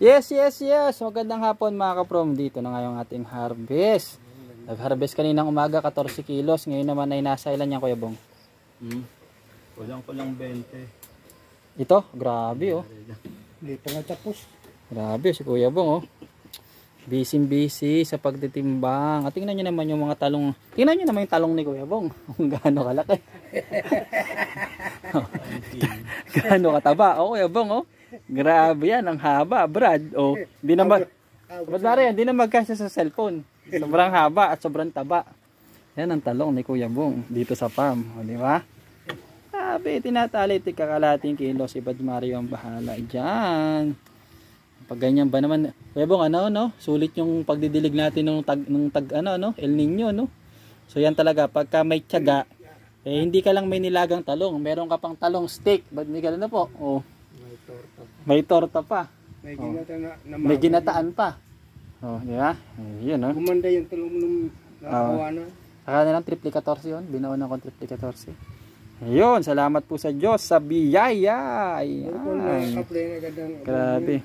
Yes, yes, yes. Magandang hapon mga kaprom. Dito na ngayong ating harvest. Nag-harvest kaninang umaga 14 kilos. Ngayon naman ay nasa ilan yan, Kuya Bong? Kulang 20. Ito, grabe oh. Hindi pa nga tapos. Grabe si Kuya Bong oh. Busy sa pagtitimbang. At tingnan nyo naman yung mga talong. Tingnan nyo naman yung talong ni Kuya Bong. Kung gaano kalaki. Gaano kataba. Oh, Kuya Bong oh. Grabe yan, ang haba, Brad. Oh, hindi na hindi na magkasya sa cellphone. Sobrang haba at sobrang taba. Yan ang talong ni Kuya Bong dito sa farm, o, di ba? Sabi, tinatali kalahating kilo, si Bad Mario ang bahala diyan. Pag ganyan ba naman, Kuya Bong, no? Sulit yung pagdidilig natin ng El Nino, no? So yan talaga, pagka may tiyaga, eh hindi ka lang may nilagang talong, meron ka pang talong steak. Bad Miguel, ano po? Oh. May torta pa. May ginataan pa. Oh, di ba? Yun, no? Gumanda yung talong nung nakawa na. Saka na lang triple 14 yun. Binaon ako triple 14. Ayun, salamat po sa Diyos sa biyaya. Ayan. Grabe.